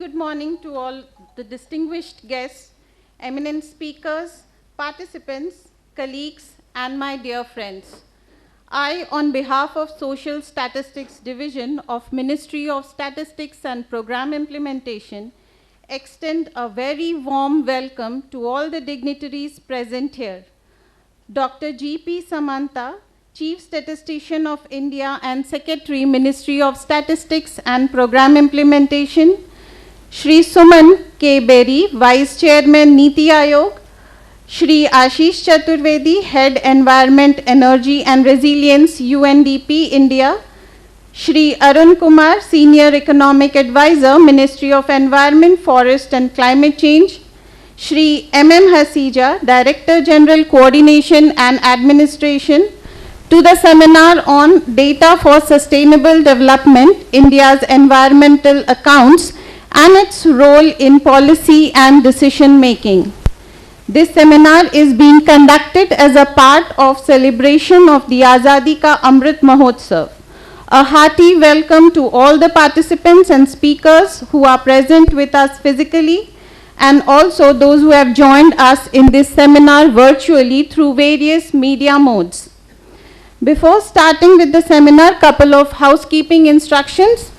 Good morning to all the distinguished guests, eminent speakers, participants, colleagues, and my dear friends. I, on behalf of Social Statistics Division of Ministry of Statistics and Program Implementation, extend a very warm welcome to all the dignitaries present here. Dr. G.P. Samanta, Chief Statistician of India and Secretary, Ministry of Statistics and Program Implementation, Shri Suman K. Berry, Vice Chairman, Niti Aayog, Shri Ashish Chaturvedi, Head Environment, Energy and Resilience, UNDP, India, Shri Arun Kumar, Senior Economic Advisor, Ministry of Environment, Forest and Climate Change, Shri M.M. Hasija, Director General Coordination and Administration, to the seminar on Data for Sustainable Development, India's Environmental Accounts and its role in policy and decision making. This seminar is being conducted as a part of celebration of the Azadi Ka Amrit Mahotsav. A hearty welcome to all the participants and speakers who are present with us physically, and also those who have joined us in this seminar virtually through various media modes. Before starting with the seminar, couple of housekeeping instructions.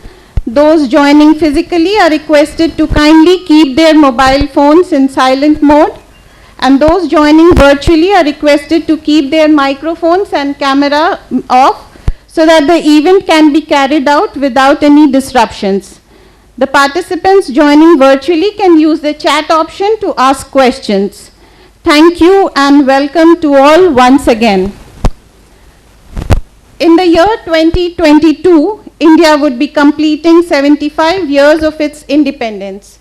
Those joining physically are requested to kindly keep their mobile phones in silent mode, and those joining virtually are requested to keep their microphones and camera off so that the event can be carried out without any disruptions. The participants joining virtually can use the chat option to ask questions. Thank you and welcome to all once again. In the year 2022, India would be completing 75 years of its independence.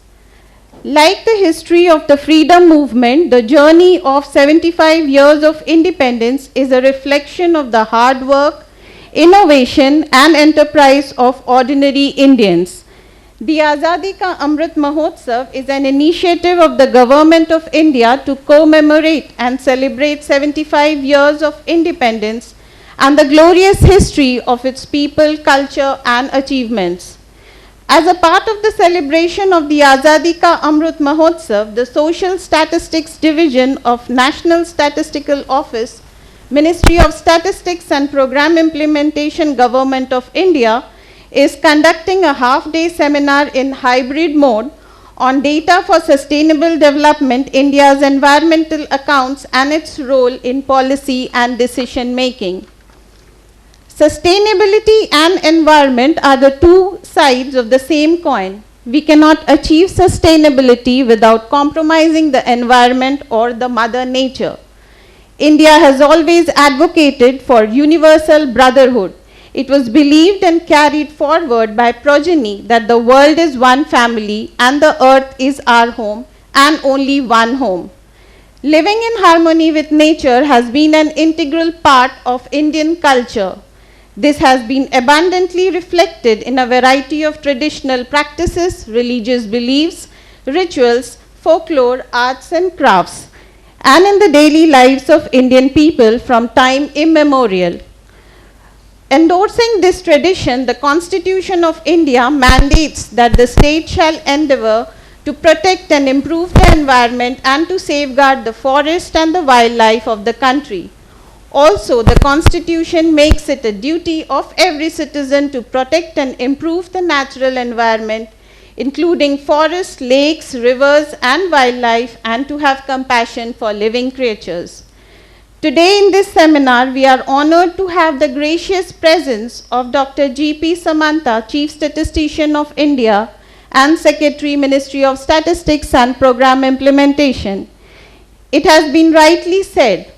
Like the history of the freedom movement, the journey of 75 years of independence is a reflection of the hard work, innovation, and enterprise of ordinary Indians. The Azadi Ka Amrit Mahotsav is an initiative of the Government of India to commemorate and celebrate 75 years of independence and the glorious history of its people, culture, and achievements. As a part of the celebration of the Azadi Ka Amrit Mahotsav, the Social Statistics Division of National Statistical Office, Ministry of Statistics and Program Implementation, Government of India, is conducting a half-day seminar in hybrid mode on Data for Sustainable Development, India's Environmental Accounts and its role in policy and decision making. Sustainability and environment are the two sides of the same coin. We cannot achieve sustainability without compromising the environment or the mother nature. India has always advocated for universal brotherhood. It was believed and carried forward by progeny that the world is one family and the earth is our home and only one home. Living in harmony with nature has been an integral part of Indian culture. This has been abundantly reflected in a variety of traditional practices, religious beliefs, rituals, folklore, arts and crafts, and in the daily lives of Indian people from time immemorial. Endorsing this tradition, the Constitution of India mandates that the state shall endeavor to protect and improve the environment and to safeguard the forest and the wildlife of the country. Also, the Constitution makes it a duty of every citizen to protect and improve the natural environment, including forests, lakes, rivers, and wildlife, and to have compassion for living creatures. Today in this seminar, we are honored to have the gracious presence of Dr. G.P. Samanta, Chief Statistician of India and Secretary, Ministry of Statistics and Program Implementation. It has been rightly said,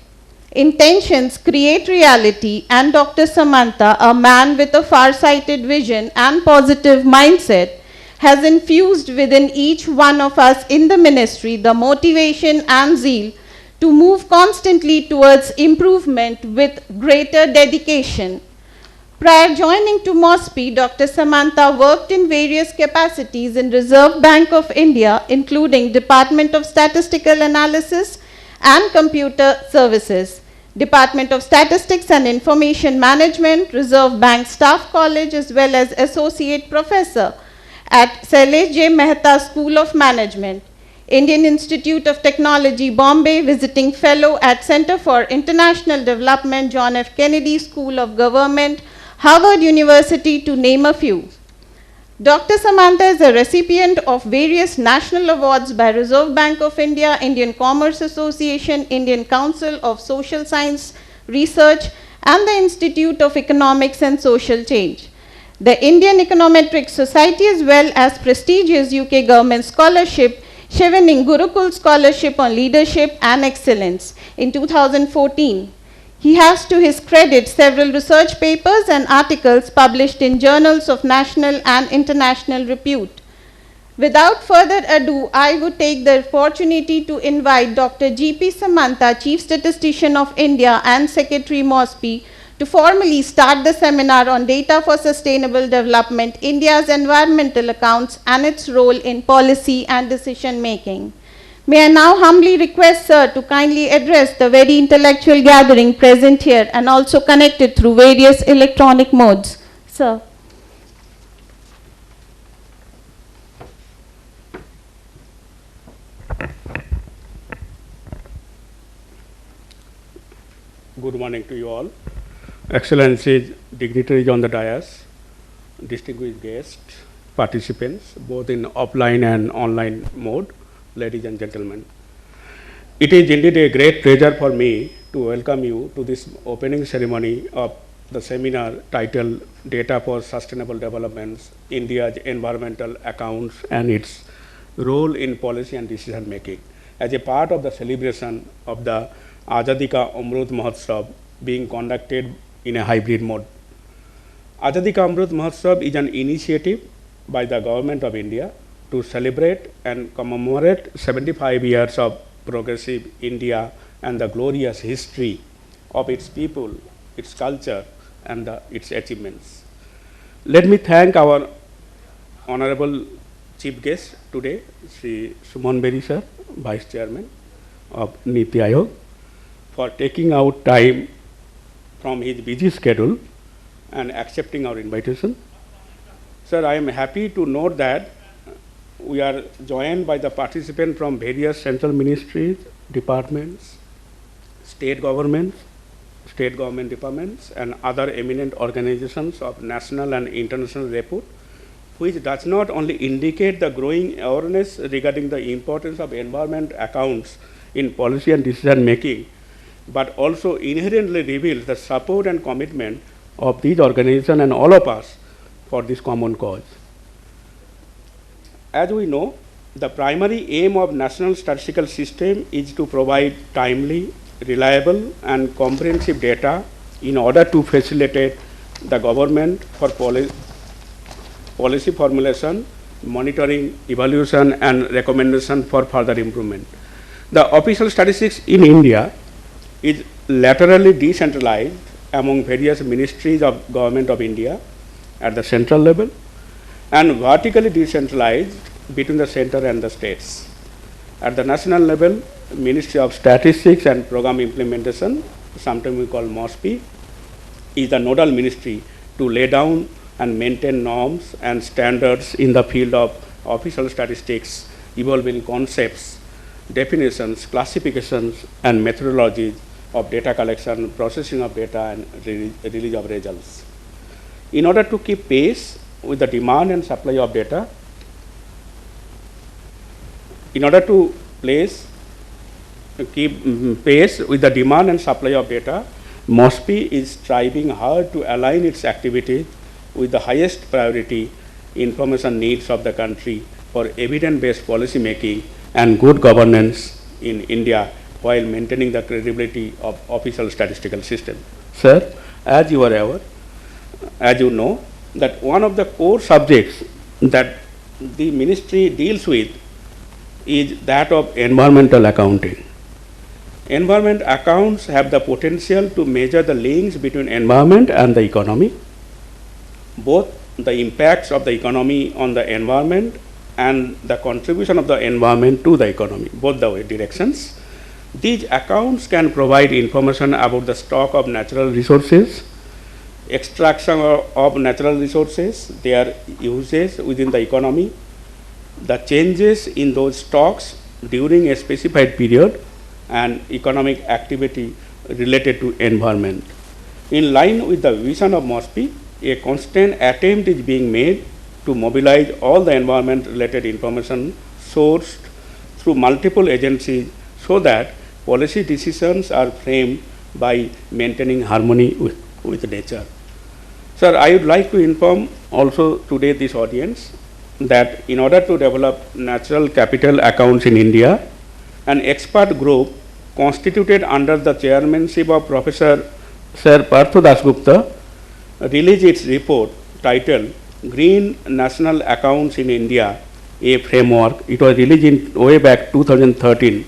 intentions create reality, and Dr. Samanta, a man with a far-sighted vision and positive mindset, has infused within each one of us in the ministry the motivation and zeal to move constantly towards improvement with greater dedication. Prior joining to MOSPI, Dr. Samanta worked in various capacities in Reserve Bank of India, including Department of Statistical Analysis and Computer Services, Department of Statistics and Information Management, Reserve Bank Staff College, as well as Associate Professor at Sailesh J. Mehta School of Management, Indian Institute of Technology, Bombay, visiting fellow at Center for International Development, John F. Kennedy School of Government, Harvard University, to name a few. Dr. Samantha is a recipient of various national awards by Reserve Bank of India, Indian Commerce Association, Indian Council of Social Science Research, and the Institute of Economics and Social Change, the Indian Econometric Society, as well as prestigious UK government scholarship, Chevening Gurukul Scholarship on Leadership and Excellence in 2014. He has to his credit several research papers and articles published in journals of national and international repute. Without further ado, I would take the opportunity to invite Dr. G.P. Samantha, Chief Statistician of India and Secretary MOSPI, to formally start the seminar on Data for Sustainable Development, India's environmental accounts and its role in policy and decision making. May I now humbly request Sir to kindly address the very intellectual gathering present here and also connected through various electronic modes. Sir. Good morning to you all. Excellencies, dignitaries on the dais, distinguished guests, participants, both in offline and online mode, ladies and gentlemen. It is indeed a great pleasure for me to welcome you to this opening ceremony of the seminar titled Data for Sustainable Developments, India's Environmental Accounts and its Role in Policy and Decision Making, as a part of the celebration of the Azadi Ka Amrit Mahotsav being conducted in a hybrid mode. Azadi Ka Amrit Mahotsav is an initiative by the Government of India to celebrate and commemorate 75 years of progressive India and the glorious history of its people, its culture, and its achievements. Let me thank our Honorable Chief Guest today, Sri Suman Beri Sir, Vice Chairman of Niti Aayog, for taking out time from his busy schedule and accepting our invitation. Sir, I am happy to note that we are joined by the participants from various central ministries, departments, state government departments, and other eminent organizations of national and international repute, which does not only indicate the growing awareness regarding the importance of environment accounts in policy and decision making, but also inherently reveals the support and commitment of these organizations and all of us for this common cause. As we know, the primary aim of national statistical system is to provide timely, reliable, and comprehensive data in order to facilitate the government for policy formulation, monitoring, evaluation, and recommendation for further improvement. The official statistics in India is laterally decentralized among various ministries of Government of India at the central level and vertically decentralized between the center and the states. At the national level, Ministry of Statistics and Program Implementation, sometimes we call MOSPI, is the nodal ministry to lay down and maintain norms and standards in the field of official statistics, evolving concepts, definitions, classifications, and methodologies of data collection, processing of data, and release of results. In order to keep pace with the demand and supply of data, MOSPI is striving hard to align its activity with the highest priority information needs of the country for evidence-based policy making and good governance in India while maintaining the credibility of official statistical system. Sir, as you are aware, as you know, that one of the core subjects that the ministry deals with is that of environmental accounting. Environment accounts have the potential to measure the links between environment and the economy, both the impacts of the economy on the environment and the contribution of the environment to the economy, both the directions. These accounts can provide information about the stock of natural resources, extraction of natural resources, their uses within the economy, the changes in those stocks during a specified period, and economic activity related to environment. In line with the vision of MOSPI, a constant attempt is being made to mobilize all the environment related information sourced through multiple agencies so that policy decisions are framed by maintaining harmony with nature. Sir, I would like to inform also today this audience that in order to develop natural capital accounts in India, an expert group constituted under the chairmanship of Professor Sir Partho Dasgupta released its report titled Green National Accounts in India, a Framework. It was released in way back 2013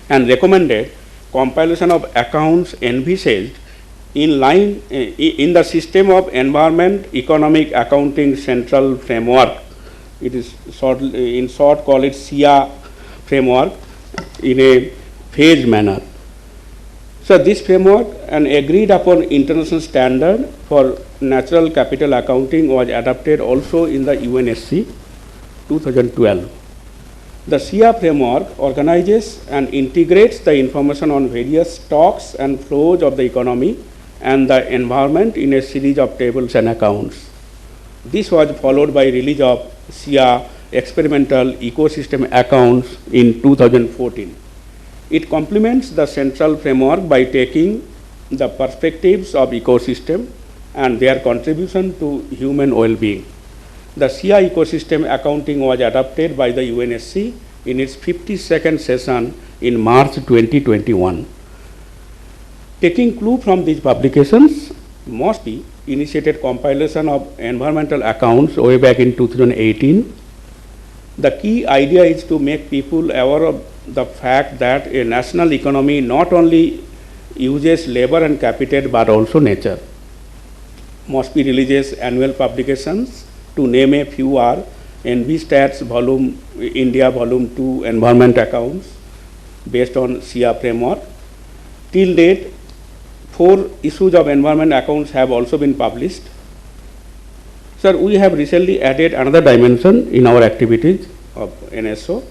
and recommended compilation of accounts envisaged in line in the system of Environment Economic Accounting Central Framework. It is in short called it SIA framework in a phased manner. So this framework, an agreed upon international standard for natural capital accounting, was adopted also in the UNSC 2012. The SIA framework organizes and integrates the information on various stocks and flows of the economy and the environment in a series of tables and accounts. This was followed by release of SIA experimental ecosystem accounts in 2014. It complements the central framework by taking the perspectives of ecosystem and their contribution to human well-being. The SIA ecosystem accounting was adopted by the UNSC in its 52nd session in March 2021. Taking clue from these publications, MOSPI initiated compilation of environmental accounts way back in 2018. The key idea is to make people aware of the fact that a national economy not only uses labor and capital but also nature. MOSPI releases annual publications. To name a few are NV Volume India Volume 2 Environment Accounts based on SIA framework. Till date, 4 issues of environment accounts have also been published. Sir, we have recently added another dimension in our activities of NSO,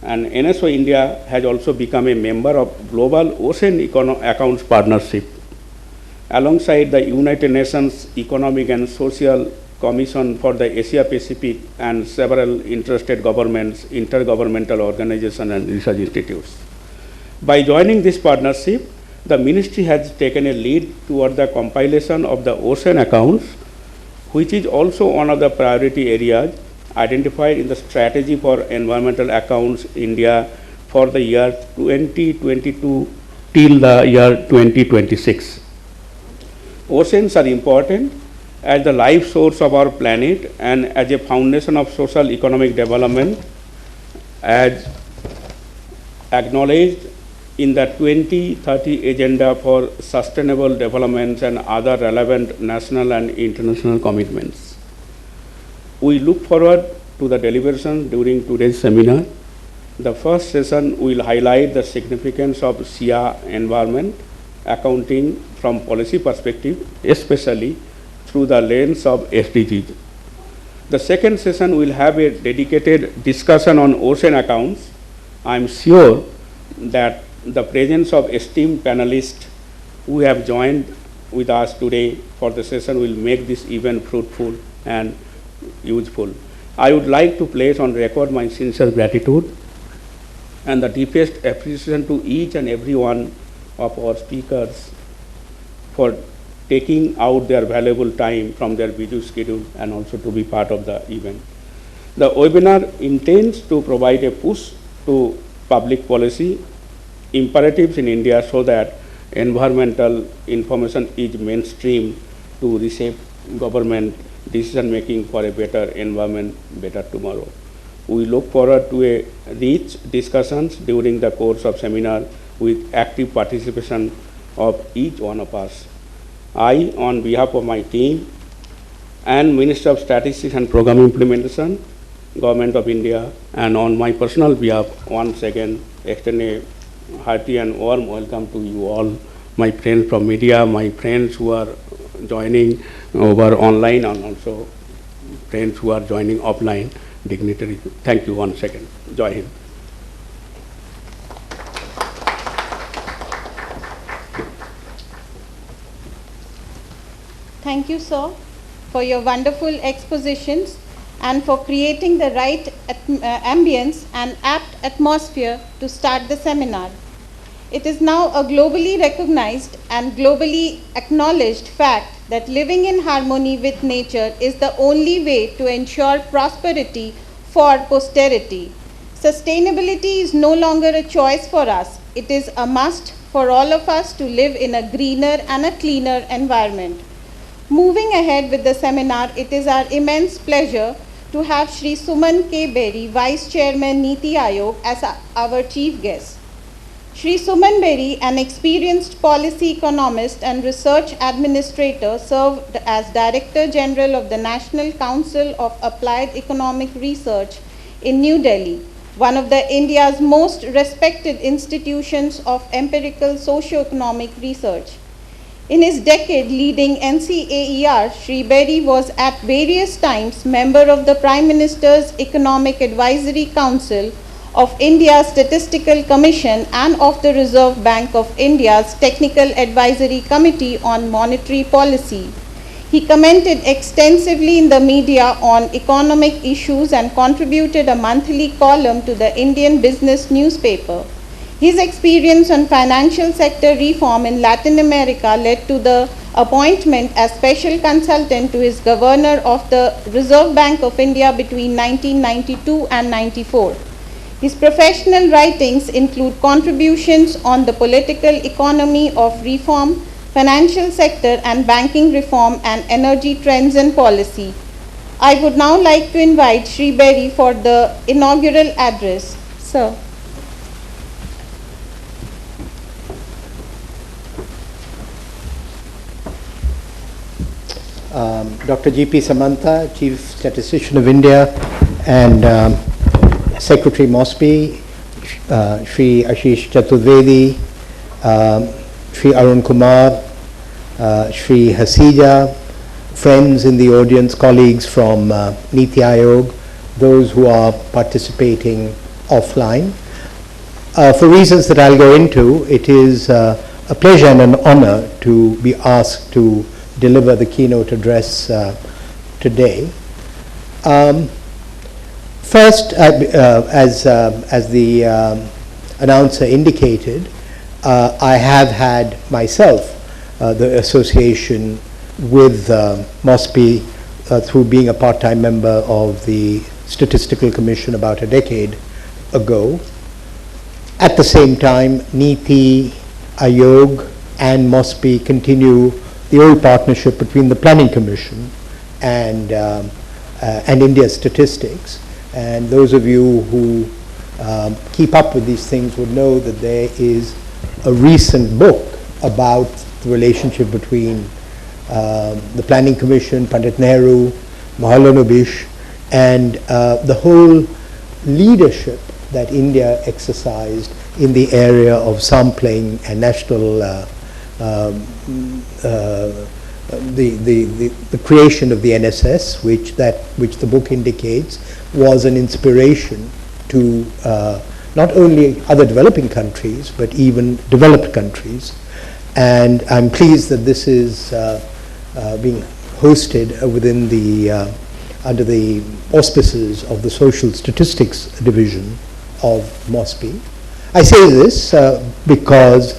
and NSO India has also become a member of Global Ocean Accounts Partnership. Alongside the United Nations Economic and Social Commission for the Asia Pacific and several interested governments, intergovernmental organizations and research institutes. By joining this partnership, the ministry has taken a lead toward the compilation of the ocean accounts, which is also one of the priority areas identified in the strategy for environmental accounts India for the year 2022 till the year 2026. Oceans are important as the life source of our planet and as a foundation of social economic development, as acknowledged in the 2030 Agenda for Sustainable Development and other relevant national and international commitments. We look forward to the deliberations during today's seminar. The first session will highlight the significance of SIA environment accounting from policy perspective, especially through the lens of SDGs. The second session will have a dedicated discussion on ocean accounts. I am sure that the presence of esteemed panelists who have joined with us today for the session will make this event fruitful and useful. I would like to place on record my sincere gratitude and the deepest appreciation to each and every one of our speakers for taking out their valuable time from their busy schedule and also to be part of the event. The webinar intends to provide a push to public policy imperatives in India so that environmental information is mainstream to reshape government decision making for a better environment, better tomorrow. We look forward to a rich discussions during the course of seminar with active participation of each one of us. I, on behalf of my team and Minister of Statistics and Program Implementation, Government of India, and on my personal behalf, once again extend a hearty and warm welcome to you all, my friends from media, my friends who are joining over online and also friends who are joining offline dignitaries. Thank you once again. Jai Hind. Thank you, sir, for your wonderful expositions and for creating the right ambience and apt atmosphere to start the seminar. It is now a globally recognized and globally acknowledged fact that living in harmony with nature is the only way to ensure prosperity for posterity. Sustainability is no longer a choice for us. It is a must for all of us to live in a greener and a cleaner environment. Moving ahead with the seminar, it is our immense pleasure to have Shri Suman K. Berry, Vice Chairman Niti Aayog, as our chief guest. Shri Suman Berry, an experienced policy economist and research administrator, served as Director General of the National Council of Applied Economic Research in New Delhi, one of India's most respected institutions of empirical socio-economic research. In his decade leading NCAER, Shri Berry was at various times member of the Prime Minister's Economic Advisory Council of India's Statistical Commission and of the Reserve Bank of India's Technical Advisory Committee on Monetary Policy. He commented extensively in the media on economic issues and contributed a monthly column to the Indian Business newspaper. His experience on financial sector reform in Latin America led to the appointment as special consultant to his governor of the Reserve Bank of India between 1992 and 94. His professional writings include contributions on the political economy of reform, financial sector and banking reform, and energy trends and policy. I would now like to invite Shri Berry for the inaugural address. Sir. Dr. G.P. Samantha, Chief Statistician of India, and Secretary MOSPI, Shri Ashish Chaturvedi, Shri Arun Kumar, Shri Hasija, friends in the audience, colleagues from Niti Aayog, those who are participating offline. For reasons that I'll go into, it is a pleasure and an honor to be asked to deliver the keynote address today. First, as the announcer indicated, I have had myself the association with MOSPI through being a part-time member of the Statistical Commission about a decade ago. At the same time, Niti Aayog and MOSPI continue the old partnership between the Planning Commission and India Statistics. And those of you who keep up with these things would know that there is a recent book about the relationship between the Planning Commission, Pandit Nehru, Mahalanobis, and the whole leadership that India exercised in the area of sampling and national the creation of the NSS, which the book indicates was an inspiration to not only other developing countries but even developed countries. And I'm pleased that this is being hosted within the under the auspices of the Social Statistics Division of MOSPI. I say this because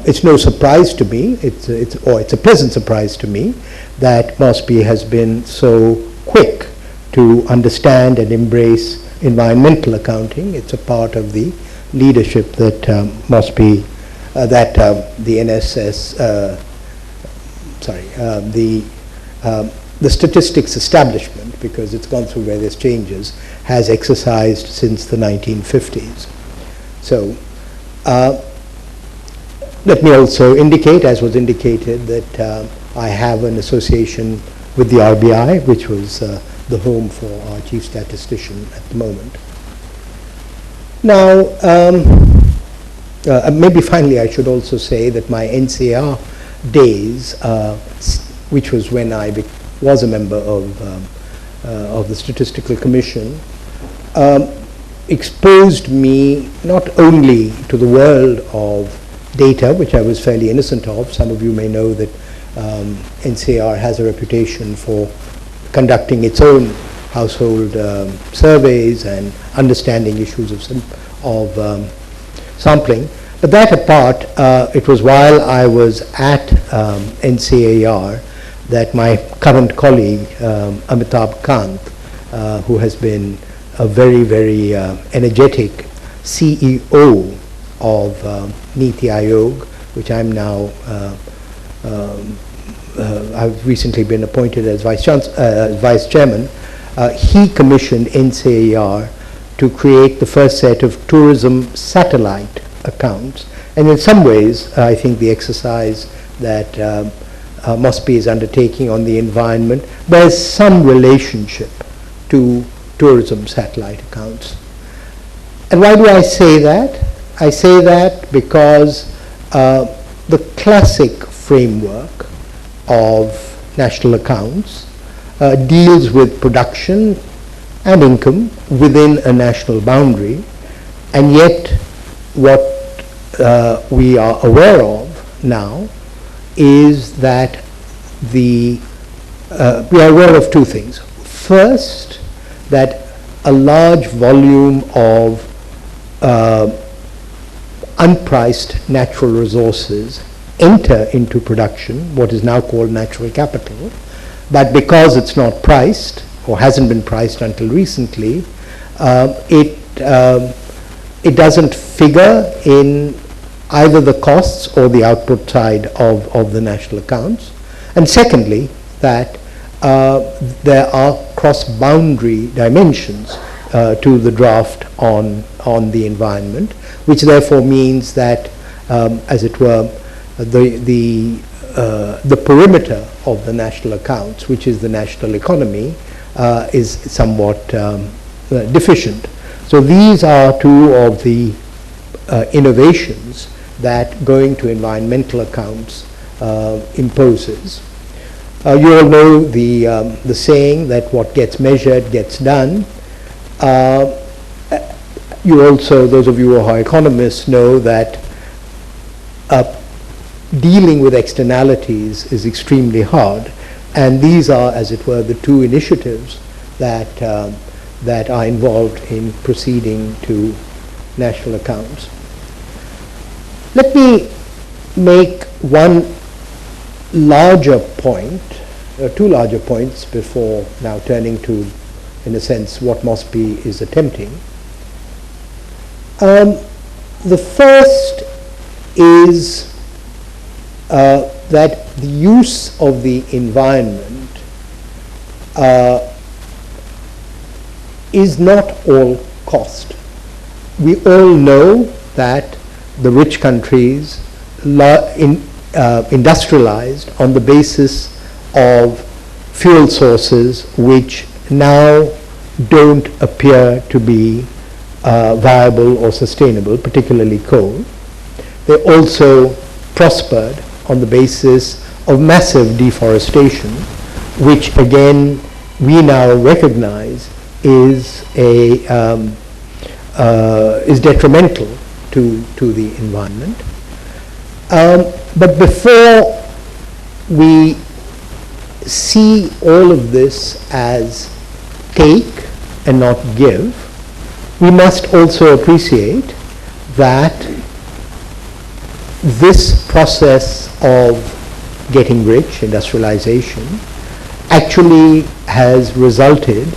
it's no surprise to me, it's a pleasant surprise to me that MOSPI has been so quick to understand and embrace environmental accounting. It's a part of the leadership that MOSPI, the NSS, the statistics establishment, because it's gone through various changes, has exercised since the 1950s. So let me also indicate, as was indicated, that I have an association with the RBI, which was the home for our chief statistician at the moment. Now, maybe finally I should also say that my NCR days, which was when I was a member of the Statistical Commission, exposed me not only to the world of data, which I was fairly innocent of. Some of you may know that NCAR has a reputation for conducting its own household surveys and understanding issues of sampling. But that apart, it was while I was at NCAR that my current colleague, Amitabh Kant, who has been a very, very energetic CEO of Niti Aayog, which I'm now, I've recently been appointed as Vice Chairman. He commissioned NCAR to create the first set of tourism satellite accounts. And in some ways, I think the exercise that MOSPI is undertaking on the environment bears some relationship to tourism satellite accounts. And why do I say that? I say that because the classic framework of national accounts deals with production and income within a national boundary, and yet what we are aware of now is that we are aware of two things. First, that a large volume of unpriced natural resources enter into production, what is now called natural capital, but because it's not priced or hasn't been priced until recently, it doesn't figure in either the costs or the output side of the national accounts. And secondly, that there are cross-boundary dimensions to the draft on the environment, which therefore means that, as it were, the perimeter of the national accounts, which is the national economy, is somewhat deficient. So these are two of the innovations that going to environmental accounts imposes. You all know the saying that what gets measured gets done. You also, those of you who are economists, know that dealing with externalities is extremely hard, and these are, as it were, the two initiatives that are involved in proceeding to national accounts. Let me make one larger point, two larger points before now turning to, in a sense, what MOSPI is attempting. The first is that the use of the environment is not all cost. We all know that the rich countries industrialized on the basis of fuel sources which now don't appear to be viable or sustainable, particularly coal. They also prospered on the basis of massive deforestation, which again we now recognize is detrimental to the environment. But before we see all of this as take and not give, we must also appreciate that this process of getting rich, industrialization, actually has resulted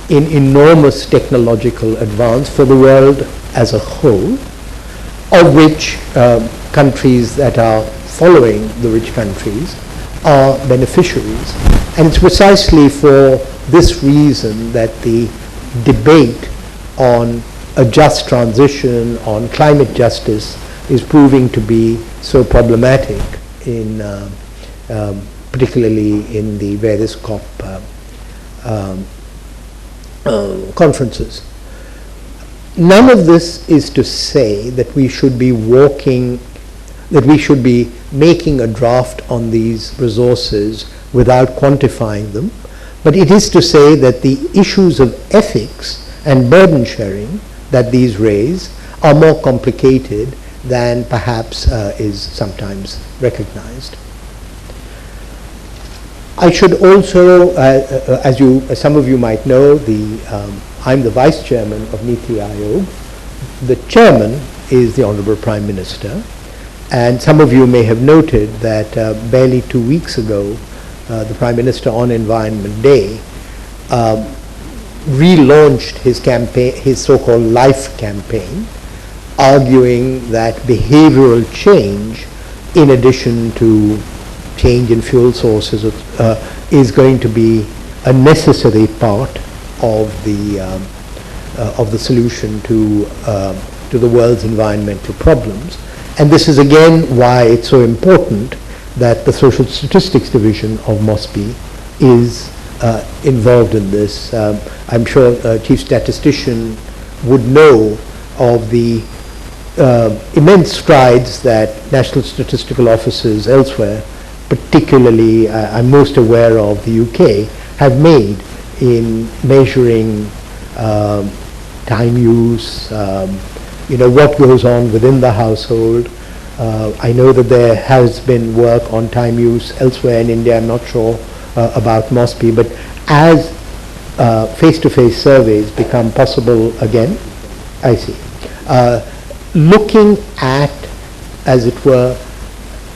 in enormous technological advance for the world as a whole, of which countries that are following the rich countries are beneficiaries. And it's precisely for this reason that the debate on a just transition, on climate justice, is proving to be so problematic in particularly in the various COP conferences. None of this is to say that we should be walking that we should be making a draft on these resources without quantifying them, but it is to say that the issues of ethics and burden sharing that these raise are more complicated than perhaps is sometimes recognized. I should also, as some of you might know, I'm the Vice Chairman of Niti Aayog. The Chairman is the Honorable Prime Minister, and some of you may have noted that barely 2 weeks ago, the Prime Minister on Environment Day relaunched his campaign, his so-called LIFE campaign, arguing that behavioral change, in addition to change in fuel sources, is going to be a necessary part of the solution to the world's environmental problems. And this is again why it's so important that the Social Statistics Division of MOSPI is involved in this. I'm sure Chief Statistician would know of the immense strides that national statistical offices elsewhere, particularly I'm most aware of the UK, have made in measuring time use, what goes on within the household. I know that there has been work on time use elsewhere in India. I'm not sure about MOSPI, but as face-to-face surveys become possible again, I see. Looking at, as it were,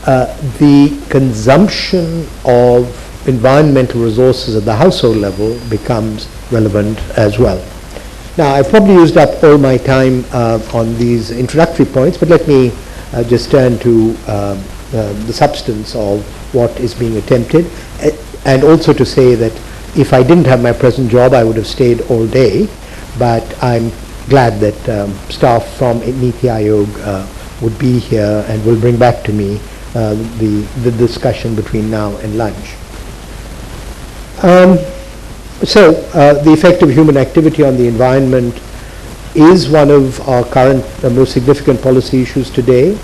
the consumption of environmental resources at the household level becomes relevant as well. Now, I've probably used up all my time on these introductory points, but let me just turn to the substance of what is being attempted, and also to say that if I didn't have my present job, I would have stayed all day, but I'm glad that staff from Niti Aayog would be here and will bring back to me the discussion between now and lunch. So the effect of human activity on the environment is one of our current most significant policy issues today,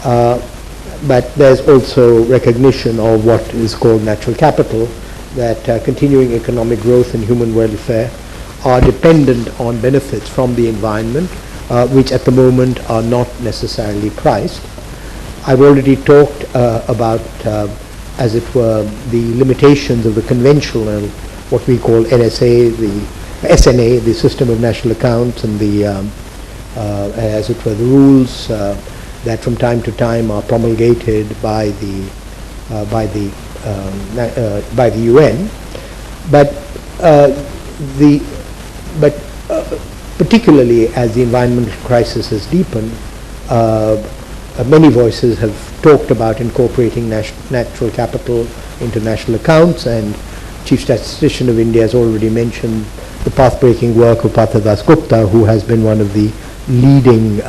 but there's also recognition of what is called natural capital, that continuing economic growth and human welfare are dependent on benefits from the environment, which at the moment are not necessarily priced. I've already talked about, as it were, the limitations of the conventional, what we call NSA, the SNA, the System of National Accounts, and the, as it were, the rules that from time to time are promulgated by the UN, but particularly as the environmental crisis has deepened, many voices have talked about incorporating natural capital into national accounts, and Chief Statistician of India has already mentioned the path-breaking work of Partha Das Gupta, who has been one of the leading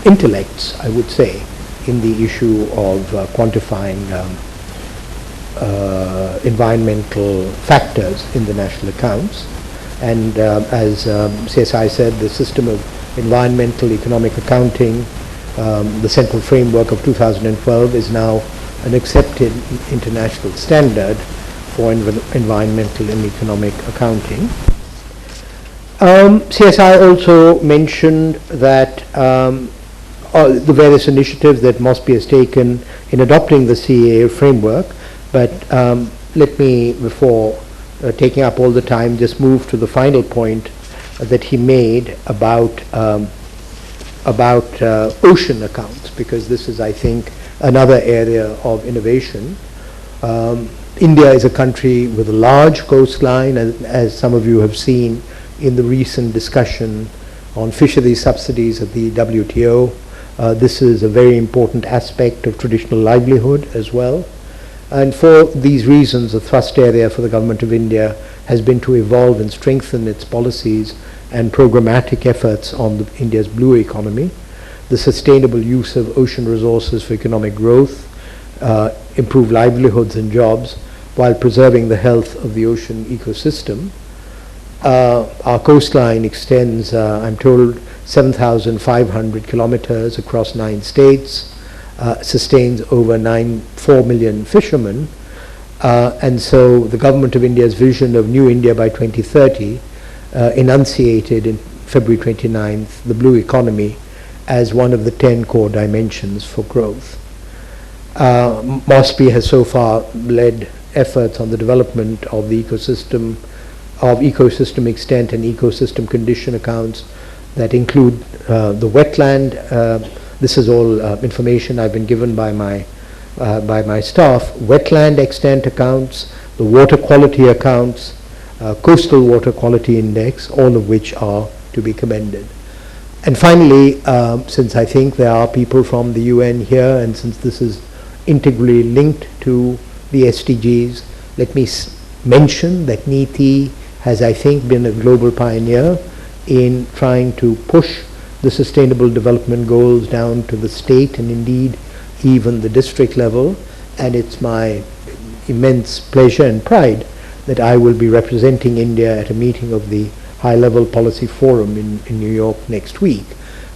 intellects, I would say, in the issue of quantifying environmental factors in the national accounts. And as CSI said, the system of environmental economic accounting, the central framework of 2012, is now an accepted international standard for environmental and economic accounting. CSI also mentioned that the various initiatives that MOSPI has taken in adopting the CAA framework, but let me, before taking up all the time, just move to the final point that he made about ocean accounts, because this is, I think, another area of innovation. India is a country with a large coastline, and as some of you have seen in the recent discussion on fisheries subsidies at the WTO, this is a very important aspect of traditional livelihood as well. And for these reasons, the thrust area for the Government of India has been to evolve and strengthen its policies and programmatic efforts on India's blue economy, the sustainable use of ocean resources for economic growth, improve livelihoods and jobs, while preserving the health of the ocean ecosystem. Our coastline extends, I'm told, 7,500 kilometers across 9 states, sustains over 4 million fishermen, and so the Government of India's vision of New India by 2030 enunciated in February 29th the blue economy as one of the 10 core dimensions for growth. MOSPI has so far led efforts on the development of the ecosystem extent and ecosystem condition accounts that include the wetland. This is all information I've been given by my staff. Wetland extent accounts, the water quality accounts, coastal water quality index, all of which are to be commended. And finally, since I think there are people from the UN here, and since this is integrally linked to the SDGs, let me mention that NITI has, I think, been a global pioneer in trying to push the Sustainable Development Goals down to the state and indeed even the district level, and it's my immense pleasure and pride that I will be representing India at a meeting of the High-Level Policy Forum in New York next week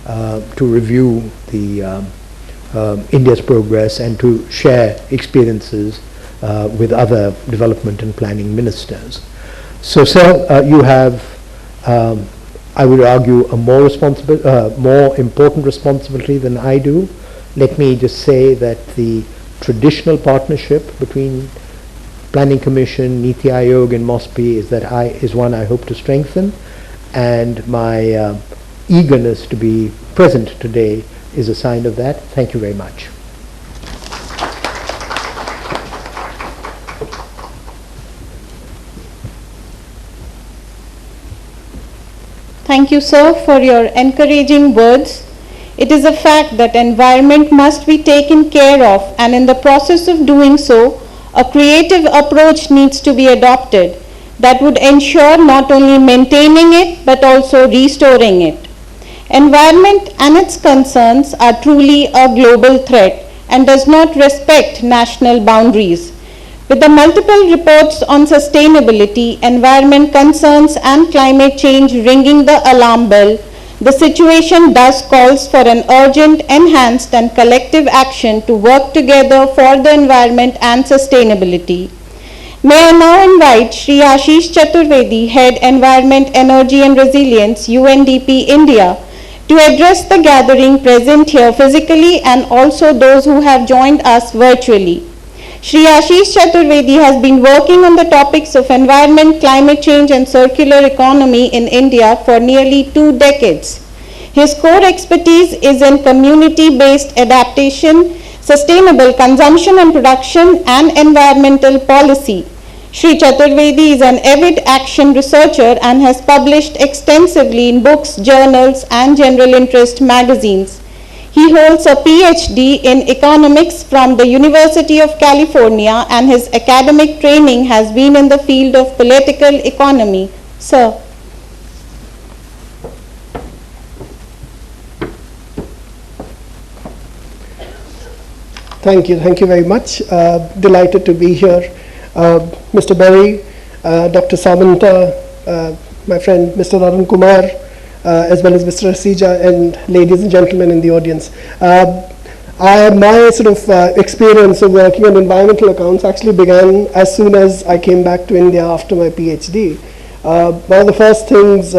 to review the India's progress and to share experiences with other development and planning ministers. So, sir, you have, I would argue, a more important responsibility than I do. Let me just say that the traditional partnership between Planning Commission, Niti Aayog, and MOSPI is one I hope to strengthen, and my eagerness to be present today is a sign of that. Thank you very much. Thank you, sir, for your encouraging words. It is a fact that environment must be taken care of, and in the process of doing so, a creative approach needs to be adopted that would ensure not only maintaining it but also restoring it. Environment and its concerns are truly a global threat and does not respect national boundaries. With the multiple reports on sustainability, environment concerns and climate change ringing the alarm bell, the situation thus calls for an urgent, enhanced and collective action to work together for the environment and sustainability. May I now invite Shri Ashish Chaturvedi, Head Environment, Energy and Resilience, UNDP India, to address the gathering present here physically and also those who have joined us virtually. Shri Ashish Chaturvedi has been working on the topics of environment, climate change and circular economy in India for nearly 2 decades. His core expertise is in community-based adaptation, sustainable consumption and production, and environmental policy. Shri Chaturvedi is an avid action researcher and has published extensively in books, journals, and general interest magazines. He holds a PhD in economics from the University of California, and his academic training has been in the field of political economy. Sir. Thank you very much. Delighted to be here. Mr. Berry, Dr. Samanta, my friend Mr. Arun Kumar, as well as Mr. Asija, and ladies and gentlemen in the audience. My sort of experience of working on environmental accounts actually began as soon as I came back to India after my PhD. One of the first things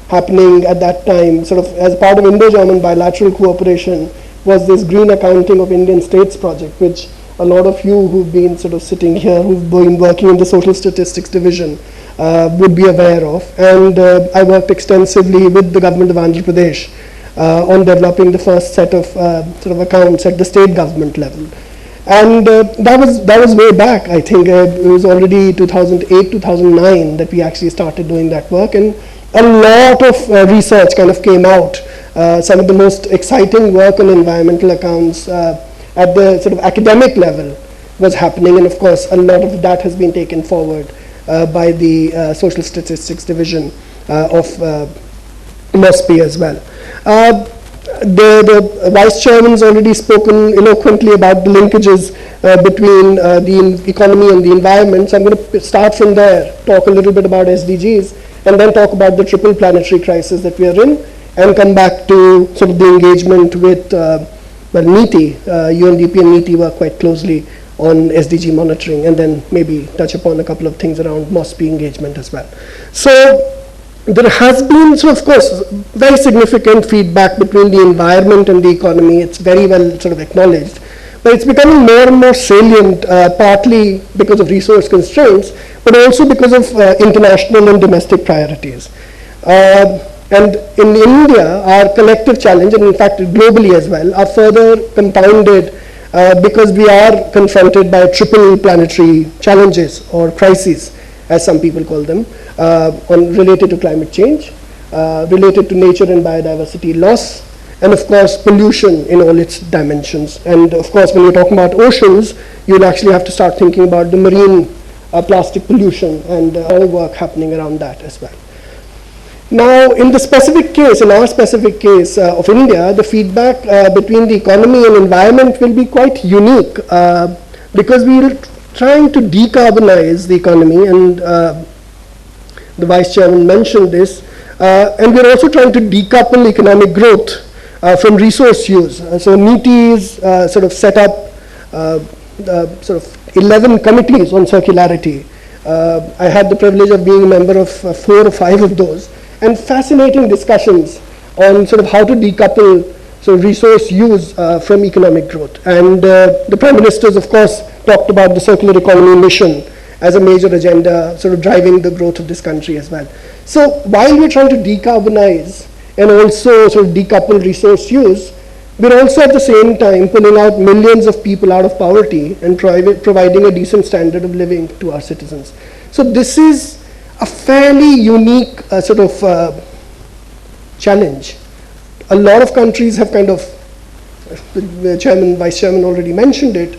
happening at that time, sort of as part of Indo-German bilateral cooperation, was this green accounting of Indian states project, which a lot of you who've been sort of sitting here, who've been working in the social statistics division, would be aware of. And I worked extensively with the government of Andhra Pradesh on developing the first set of sort of accounts at the state government level. And that was way back. I think it was already 2008, 2009 that we actually started doing that work, and a lot of research kind of came out. Some of the most exciting work on environmental accounts at the sort of academic level was happening, and of course a lot of that has been taken forward by the social statistics division of MOSPI as well. The vice chairman's already spoken eloquently about the linkages between the economy and the environment, so I'm going to start from there, talk a little bit about SDGs, and then talk about the triple planetary crisis that we are in, and come back to sort of the engagement with, NITI, UNDP and NITI work quite closely on SDG monitoring, and then maybe touch upon a couple of things around MOSPI engagement as well. So there has been, so of course, very significant feedback between the environment and the economy. It's very well sort of acknowledged. But it's becoming more and more salient, partly because of resource constraints, but also because of international and domestic priorities. And in India, our collective challenge, and in fact globally as well, are further compounded because we are confronted by triple planetary challenges or crises, as some people call them, related to climate change, related to nature and biodiversity loss, and of course pollution in all its dimensions. And of course when you're talking about oceans, you'll actually have to start thinking about the marine plastic pollution and all work happening around that as well. Now in the specific case, in our specific case of India, the feedback between the economy and environment will be quite unique because we are trying to decarbonize the economy, and the Vice Chairman mentioned this, and we're also trying to decouple economic growth from resource use. So NITI is sort of set up sort of 11 committees on circularity. I had the privilege of being a member of 4 or 5 of those, and fascinating discussions on sort of how to decouple resource use from economic growth. And the Prime Ministers, of course, talked about the circular economy mission as a major agenda, sort of driving the growth of this country as well. So while we're trying to decarbonize and also sort of decouple resource use, we're also at the same time pulling out millions of people out of poverty and providing a decent standard of living to our citizens. So this is a fairly unique sort of challenge. A lot of countries have kind of, the chairman, vice chairman already mentioned it,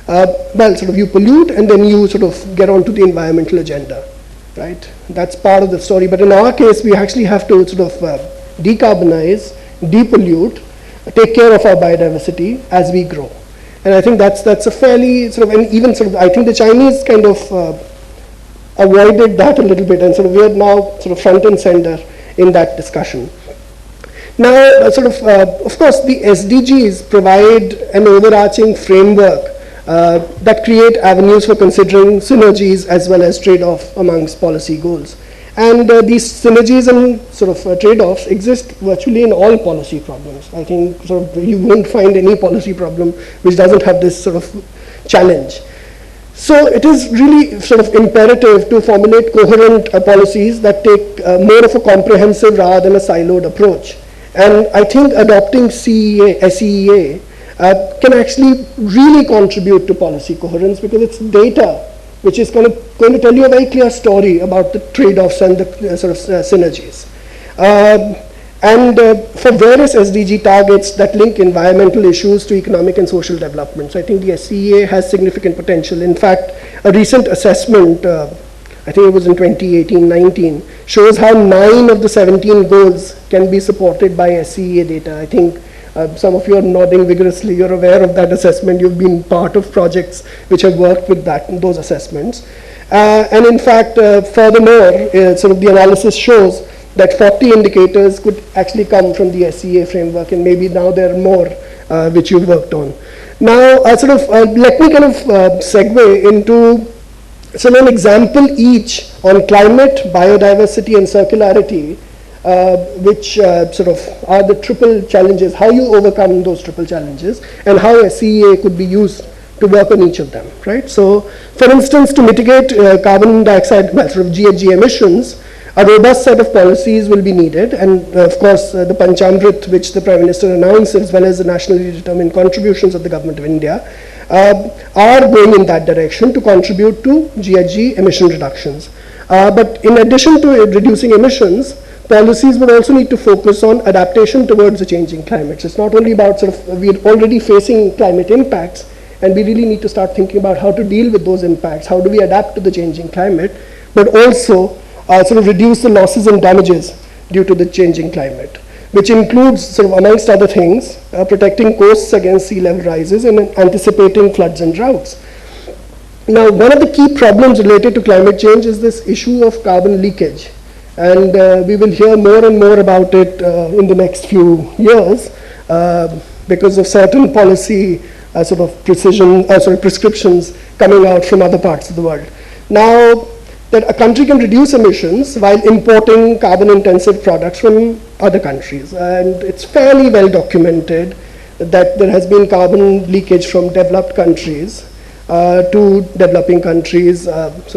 well, sort of you pollute and then you sort of get onto the environmental agenda, right? That's part of the story. But in our case, we actually have to sort of decarbonize, depollute, take care of our biodiversity as we grow. And I think that's a fairly sort of, and even sort of, I think the Chinese kind of avoided that a little bit, and sort of we are now sort of front and center in that discussion. Now, of course, the SDGs provide an overarching framework that create avenues for considering synergies as well as trade-off amongst policy goals. And these synergies and sort of trade-offs exist virtually in all policy problems. I think sort of you won't find any policy problem which doesn't have this sort of challenge. So it is really sort of imperative to formulate coherent policies that take more of a comprehensive rather than a siloed approach. And I think adopting SEA can actually really contribute to policy coherence because it's data which is going to tell you a very clear story about the trade-offs and the sort of synergies. And for various SDG targets that link environmental issues to economic and social development. So I think the SEA has significant potential. In fact, a recent assessment, I think it was in 2018-19, shows how 9 of the 17 goals can be supported by SEA data. I think some of you are nodding vigorously. You're aware of that assessment. You've been part of projects which have worked with those assessments. And in fact, furthermore, sort of the analysis shows that 40 indicators could actually come from the SEA framework, and maybe now there are more which you've worked on. Now, let me kind of segue into an example each on climate, biodiversity, and circularity, which sort of are the triple challenges, how you overcome those triple challenges, and how SEA could be used to work on each of them, right? So, for instance, to mitigate carbon dioxide, well, sort of GHG emissions, a robust set of policies will be needed, and of course the Panchamrit, which the Prime Minister announced, as well as the nationally determined contributions of the Government of India, are going in that direction to contribute to GHG emission reductions. But in addition to reducing emissions, policies would also need to focus on adaptation towards the changing climate. So it's not only about we're already facing climate impacts, and we really need to start thinking about how to deal with those impacts, how do we adapt to the changing climate, but also reduce the losses and damages due to the changing climate, which includes amongst other things, protecting coasts against sea level rises and anticipating floods and droughts. Now, one of the key problems related to climate change is this issue of carbon leakage. And we will hear more and more about it in the next few years because of certain policy prescriptions coming out from other parts of the world. Now, that a country can reduce emissions while importing carbon-intensive products from other countries. And it's fairly well documented that there has been carbon leakage from developed countries to developing countries since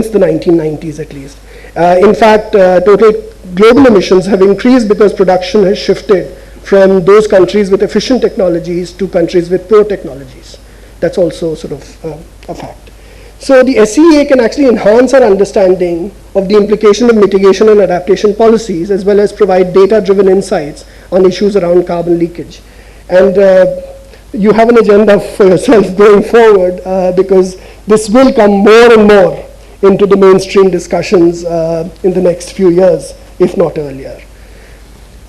the 1990s at least. In fact, total global emissions have increased because production has shifted from those countries with efficient technologies to countries with poor technologies. That's also a fact. So the SEA can actually enhance our understanding of the implication of mitigation and adaptation policies, as well as provide data-driven insights on issues around carbon leakage. And you have an agenda for yourself going forward because this will come more and more into the mainstream discussions in the next few years, if not earlier.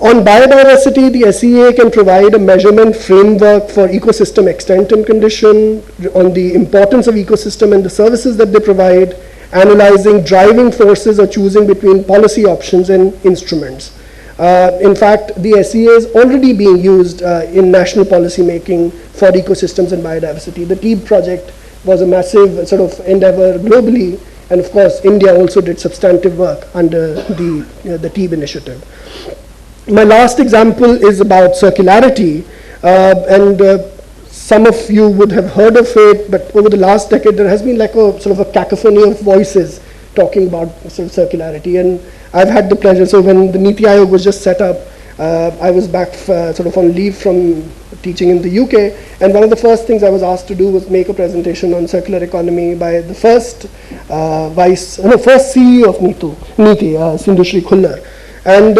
On biodiversity, the SEA can provide a measurement framework for ecosystem extent and condition, on the importance of ecosystem and the services that they provide, analyzing driving forces or choosing between policy options and instruments. In fact, the SEA is already being used in national policy making for ecosystems and biodiversity. The TEEB project was a massive endeavor globally, and of course, India also did substantive work under the TEEB initiative. My last example is about circularity, and some of you would have heard of it, but over the last decade there has been like a cacophony of voices talking about circularity, and I've had the pleasure, so when the Niti Aayog was just set up, I was back on leave from teaching in the UK, and one of the first things I was asked to do was make a presentation on circular economy by the first CEO of Niti, Sindhushri Khullar. And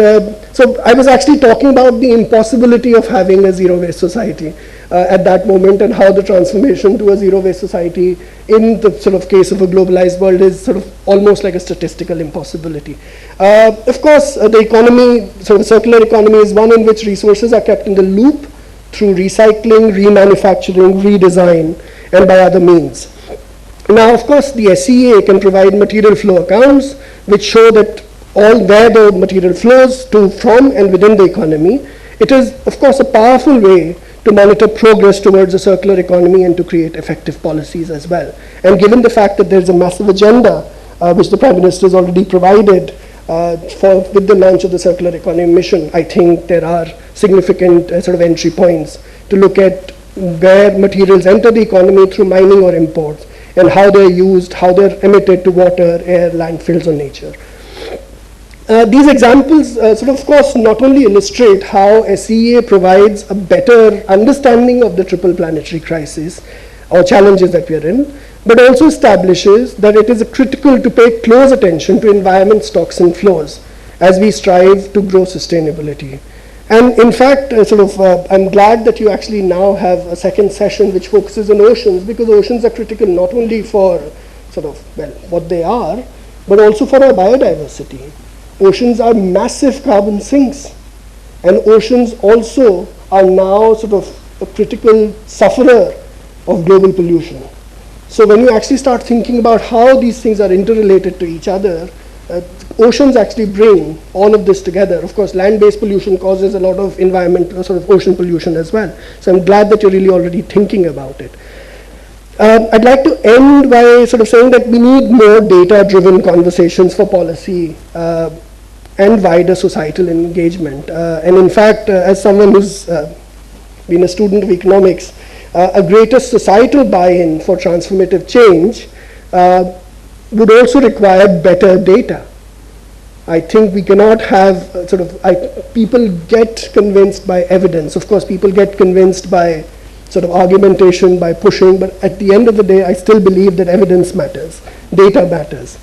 so I was actually talking about the impossibility of having a zero-waste society at that moment, and how the transformation to a zero-waste society in the case of a globalized world is almost like a statistical impossibility. Of course, the economy, circular economy, is one in which resources are kept in the loop through recycling, remanufacturing, redesign, and by other means. Now, of course, the SEA can provide material flow accounts which show that where the material flows to, from, and within the economy. It is, of course, a powerful way to monitor progress towards a circular economy and to create effective policies as well. And given the fact that there's a massive agenda, which the Prime Minister has already provided with the launch of the Circular Economy Mission, I think there are significant entry points to look at where materials enter the economy through mining or imports, and how they're used, how they're emitted to water, air, landfills, or nature. These examples of course not only illustrate how SEA provides a better understanding of the triple planetary crisis or challenges that we are in, but also establishes that it is critical to pay close attention to environment stocks and flows as we strive to grow sustainability. And in fact, I'm glad that you actually now have a second session which focuses on oceans, because oceans are critical not only for what they are, but also for our biodiversity. Oceans are massive carbon sinks, and oceans also are now a critical sufferer of global pollution. So when you actually start thinking about how these things are interrelated to each other, oceans actually bring all of this together. Of course, land-based pollution causes a lot of ocean pollution as well. So I'm glad that you're really already thinking about it. I'd like to end by saying that we need more data-driven conversations for policy and wider societal engagement. And in fact, as someone who's been a student of economics, a greater societal buy-in for transformative change would also require better data. I think we cannot have people get convinced by evidence. Of course, people get convinced by argumentation, by pushing, but at the end of the day, I still believe that evidence matters, data matters.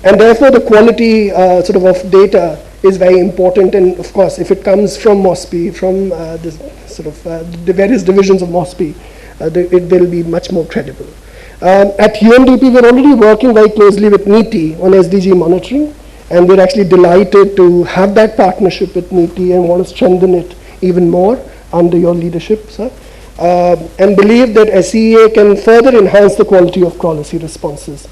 And therefore, the quality of data is very important. And of course, if it comes from MOSPI, from the various divisions of MOSPI, it will be much more credible. At UNDP, we're already working very closely with NITI on SDG monitoring, and we're actually delighted to have that partnership with NITI and want to strengthen it even more under your leadership, sir. And believe that SEA can further enhance the quality of policy responses.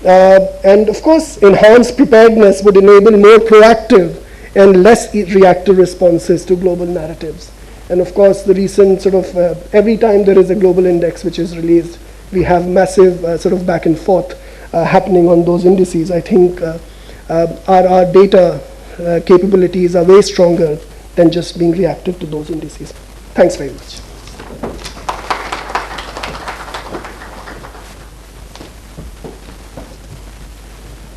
And of course, enhanced preparedness would enable more proactive and less reactive responses to global narratives. And of course, the recent sort of, every time there is a global index which is released, we have massive sort of back and forth happening on those indices. I think our data capabilities are way stronger than just being reactive to those indices. Thanks very much.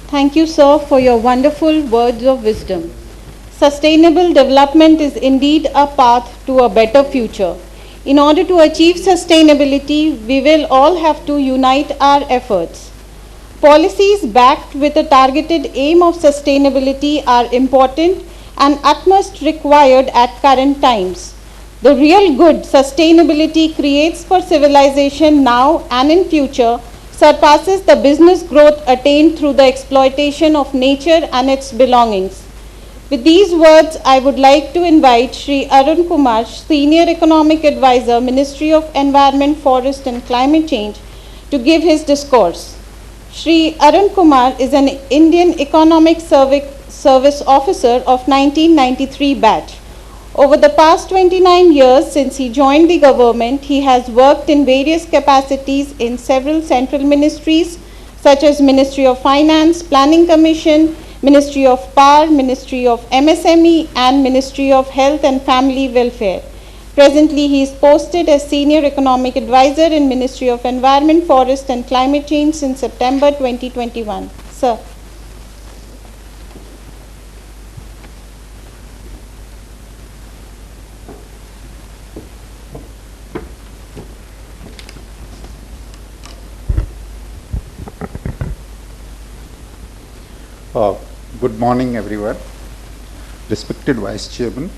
Thank you, sir, for your wonderful words of wisdom. Sustainable development is indeed a path to a better future. In order to achieve sustainability, we will all have to unite our efforts. Policies backed with a targeted aim of sustainability are important and utmost required at current times. The real good sustainability creates for civilization now and in future surpasses the business growth attained through the exploitation of nature and its belongings. With these words, I would like to invite Shri Arun Kumar, Senior Economic Advisor, Ministry of Environment, Forest and Climate Change, to give his discourse. Shri Arun Kumar is an Indian Economic Service Officer of 1993 batch. Over the past 29 years since he joined the government, he has worked in various capacities in several central ministries such as Ministry of Finance, Planning Commission, Ministry of Power, Ministry of MSME and Ministry of Health and Family Welfare. Presently, he is posted as Senior Economic Advisor in Ministry of Environment, Forest and Climate Change since September 2021. Sir. Good morning, everyone. Respected Vice Chairman,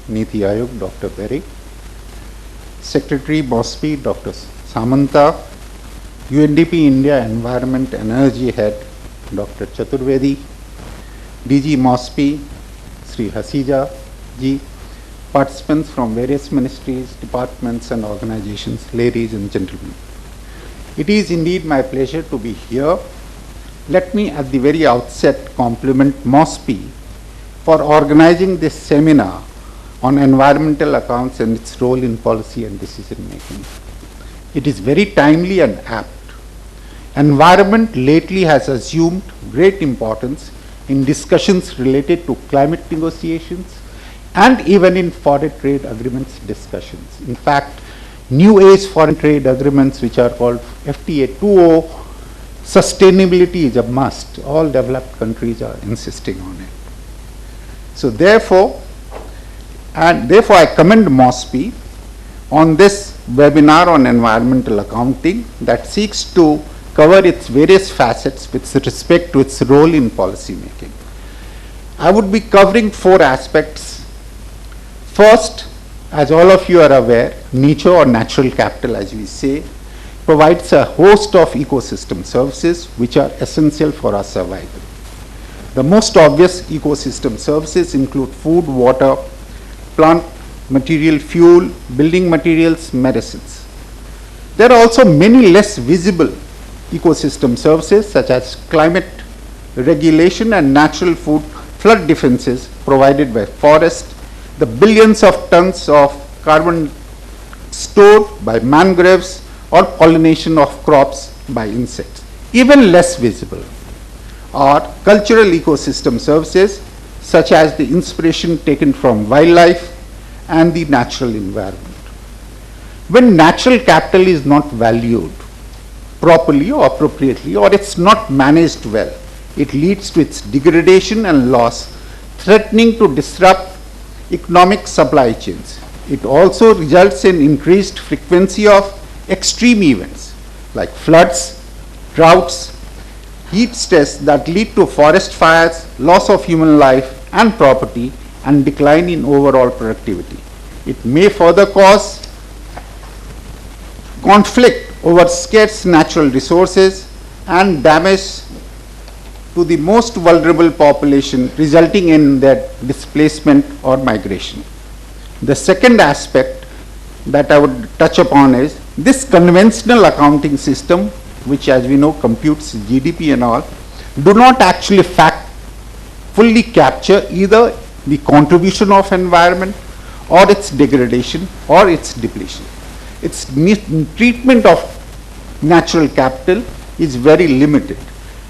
Niti Ayog, Dr. Berry, Secretary Mosby, Dr. Samanta, UNDP India Environment Energy Head, Dr. Chaturvedi, DG Mosby, Sri Hasija ji, participants from various ministries, departments and organizations, ladies and gentlemen. It is indeed my pleasure to be here. Let me at the very outset compliment MOSPI for organizing this seminar on environmental accounts and its role in policy and decision making. It is very timely and apt. Environment lately has assumed great importance in discussions related to climate negotiations and even in foreign trade agreements discussions. In fact, new age foreign trade agreements which are called FTA 2.0, sustainability is a must. All developed countries are insisting on it. So therefore I commend MOSPI on this webinar on environmental accounting that seeks to cover its various facets with respect to its role in policy making. I would be covering 4 aspects. First, as all of you are aware, nature or natural capital, as we say, provides a host of ecosystem services which are essential for our survival. The most obvious ecosystem services include food, water, plant material, fuel, building materials, medicines. There are also many less visible ecosystem services such as climate regulation and natural flood defenses provided by forest, the billions of tons of carbon stored by mangroves, or pollination of crops by insects. Even less visible are cultural ecosystem services such as the inspiration taken from wildlife and the natural environment. When natural capital is not valued properly or appropriately, or it's not managed well, it leads to its degradation and loss, threatening to disrupt economic supply chains. It also results in increased frequency of extreme events like floods, droughts, heat stress that lead to forest fires, loss of human life and property, and decline in overall productivity. It may further cause conflict over scarce natural resources and damage to the most vulnerable population, resulting in their displacement or migration. The second aspect that I would touch upon is this conventional accounting system which as we know computes GDP and all, do not actually fully capture either the contribution of environment or its degradation or its depletion. Its treatment of natural capital is very limited.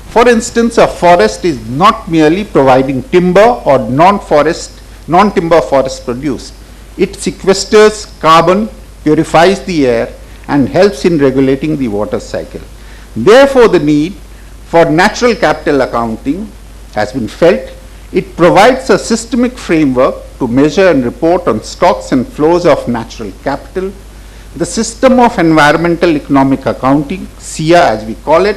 For instance, a forest is not merely providing timber or non-timber forest produce. It sequesters carbon, purifies the air, and helps in regulating the water cycle. Therefore, the need for natural capital accounting has been felt. It provides a systemic framework to measure and report on stocks and flows of natural capital. The system of environmental economic accounting, SEIA as we call it,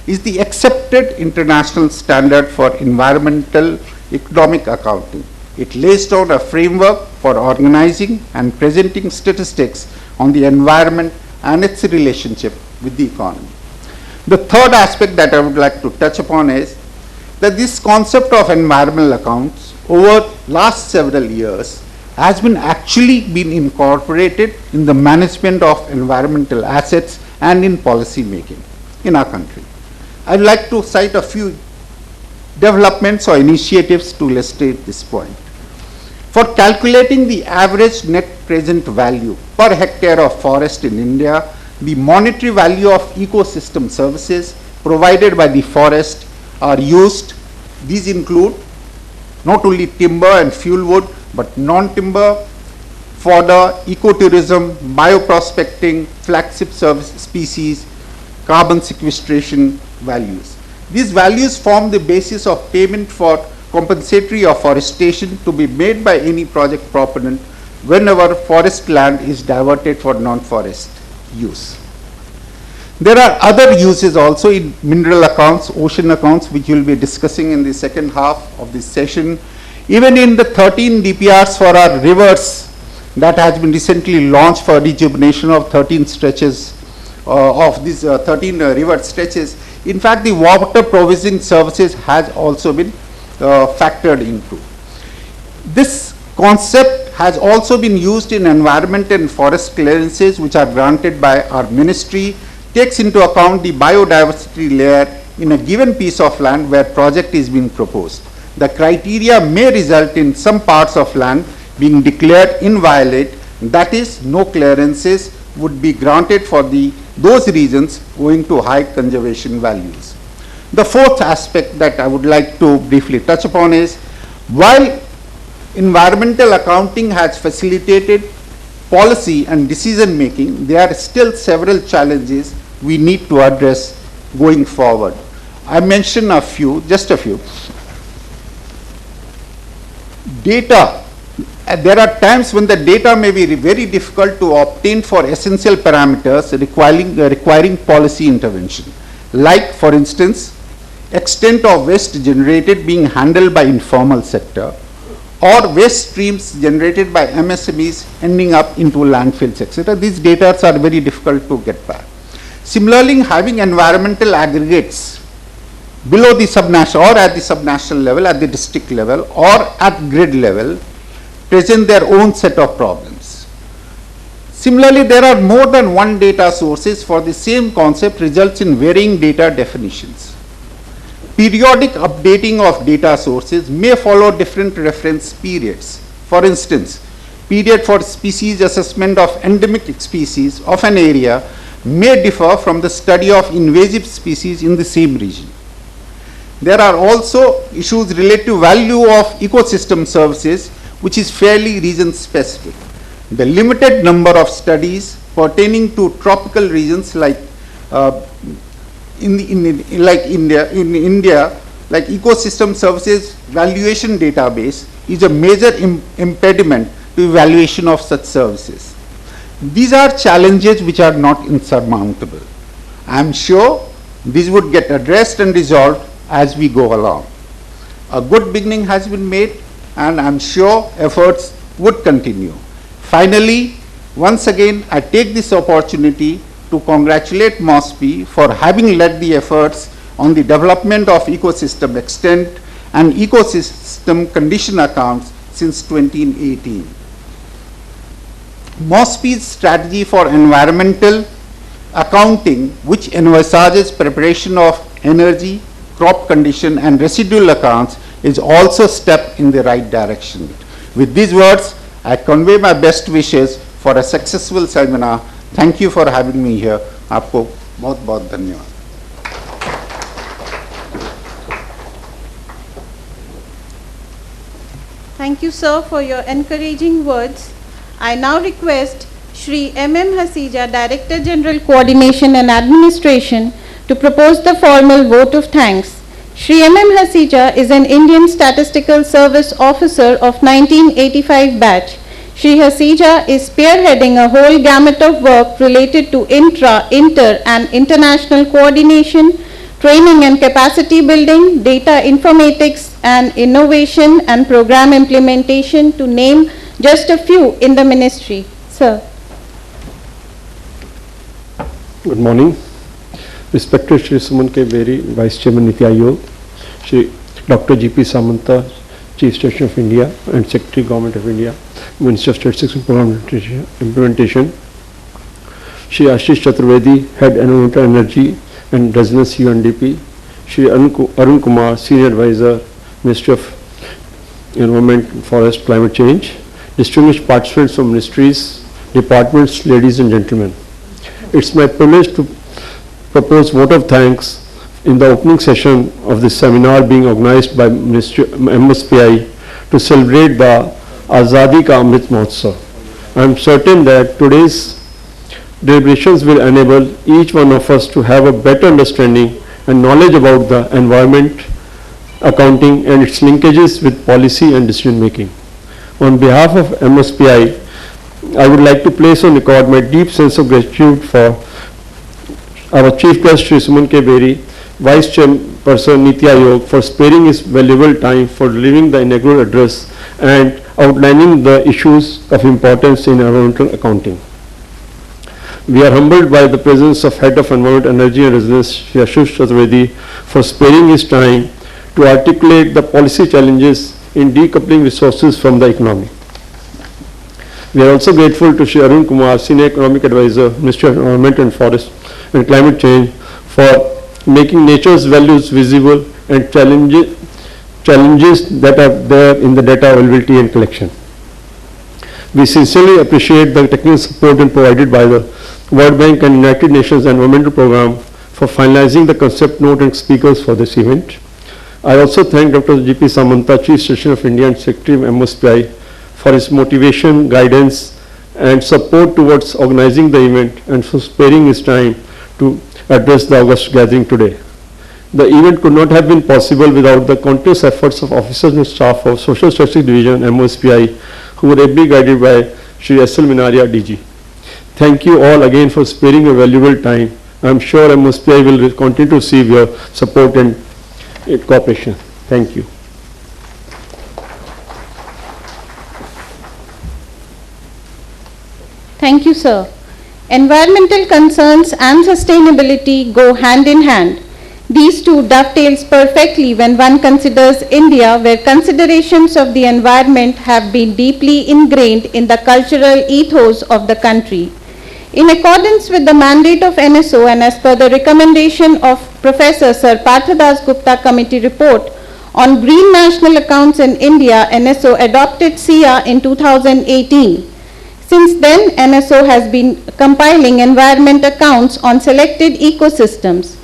is the accepted international standard for environmental economic accounting. It lays down a framework for organizing and presenting statistics on the environment and its relationship with the economy. The third aspect that I would like to touch upon is that this concept of environmental accounts over last several years has been incorporated in the management of environmental assets and in policy making in our country. I'd like to cite a few developments or initiatives to illustrate this point. For calculating the average net present value per hectare of forest in India, the monetary value of ecosystem services provided by the forest are used. These include not only timber and fuel wood, but non-timber, fodder, ecotourism, bioprospecting, flagship service species, carbon sequestration values. These values form the basis of payment for compensatory afforestation to be made by any project proponent whenever forest land is diverted for non-forest use. There are other uses also in mineral accounts, ocean accounts, which we will be discussing in the second half of this session. Even in the 13 DPRs for our rivers that has been recently launched for rejuvenation of 13 stretches of these 13 river stretches, in fact the water provisioning services has also been factored into. This concept has also been used in environment and forest clearances which are granted by our ministry, takes into account the biodiversity layer in a given piece of land where project is being proposed. The criteria may result in some parts of land being declared inviolate, that is, no clearances would be granted for those regions owing to high conservation values. The fourth aspect that I would like to briefly touch upon is, while environmental accounting has facilitated policy and decision making, there are still several challenges we need to address going forward. I mentioned a few, just a few. Data. There are times when the data may be very difficult to obtain for essential parameters requiring policy intervention. Like, for instance, extent of waste generated being handled by informal sector, or waste streams generated by MSMEs ending up into landfills, etc. These data are very difficult to get back. Similarly, having environmental aggregates below the subnational or at the subnational level, at the district level or at grid level present their own set of problems. Similarly, there are more than one data sources for the same concept results in varying data definitions. Periodic updating of data sources may follow different reference periods. For instance, period for species assessment of endemic species of an area may differ from the study of invasive species in the same region. There are also issues related to value of ecosystem services, which is fairly region specific. The limited number of studies pertaining to tropical regions like in India, like ecosystem services valuation database is a major impediment to evaluation of such services. These are challenges which are not insurmountable. I am sure these would get addressed and resolved as we go along. A good beginning has been made, and I am sure efforts would continue. Finally, once again, I take this opportunity to congratulate MOSPI for having led the efforts on the development of ecosystem extent and ecosystem condition accounts since 2018. MOSPI's strategy for environmental accounting, which envisages preparation of energy, crop condition and residual accounts, is also a step in the right direction. With these words, I convey my best wishes for a successful seminar. Thank you for having me here. आपको बहुत बहुत धन्यवाद. Thank you, sir, for your encouraging words. I now request Shri M.M. Hasija, Director General Coordination and Administration, to propose the formal vote of thanks. Shri M.M. Hasija is an Indian Statistical Service Officer of 1985 batch. Shri Hasija is spearheading a whole gamut of work related to inter and international coordination, training and capacity building, data informatics and innovation and program implementation, to name just a few in the ministry. Sir. Good morning. Respected Shri Suman K. Beri, Vice Chairman Niti Aayog, Shri Dr. G.P. Samanta, Chief Statistician of India and Secretary Government of India, Minister of Statistics and Program Implementation, Shri Ashish Chaturvedi, Head Environmental Energy and Resonance UNDP, Shri Arun Kumar, Senior Advisor, Ministry of Environment, Forest, Climate Change, distinguished participants from ministries, departments, ladies and gentlemen. It's my privilege to propose vote of thanks in the opening session of this seminar being organized by MSPI to celebrate the Azadi Ka Amrit Mahotsav. I am certain that today's deliberations will enable each one of us to have a better understanding and knowledge about the environment, accounting and its linkages with policy and decision making. On behalf of MSPI, I would like to place on record my deep sense of gratitude for our Chief Guest Shri Suman K. Beri, Vice Chairperson Niti Aayog, for sparing his valuable time for delivering the inaugural address and outlining the issues of importance in environmental accounting. We are humbled by the presence of Head of Environment, Energy and Resilience, Shri Ashish Chaturvedi, for sparing his time to articulate the policy challenges in decoupling resources from the economy. We are also grateful to Shri Arun Kumar, Senior Economic Advisor, Ministry of Environment and Forest and Climate Change, for making nature's values visible and challenges that are there in the data availability and collection. We sincerely appreciate the technical support provided by the World Bank and United Nations Environmental Program for finalizing the concept note and speakers for this event. I also thank Dr. G.P. Samanta, Chief Statistician of India and Secretary of MSPI, for his motivation, guidance and support towards organizing the event and for sparing his time to address the August gathering today. The event could not have been possible without the continuous efforts of officers and staff of Social Statistics Division, MSPI, who were ably guided by Shri S.L. Minaria, DG. Thank you all again for sparing your valuable time. I am sure MSPI will continue to receive your support and cooperation. Thank you. Thank you, sir. Environmental concerns and sustainability go hand in hand. These two dovetails perfectly when one considers India, where considerations of the environment have been deeply ingrained in the cultural ethos of the country. In accordance with the mandate of NSO and as per the recommendation of Professor Sir Parthadas Gupta Committee report on Green National Accounts in India, NSO adopted SIA in 2018. Since then, NSO has been compiling environment accounts on selected ecosystems.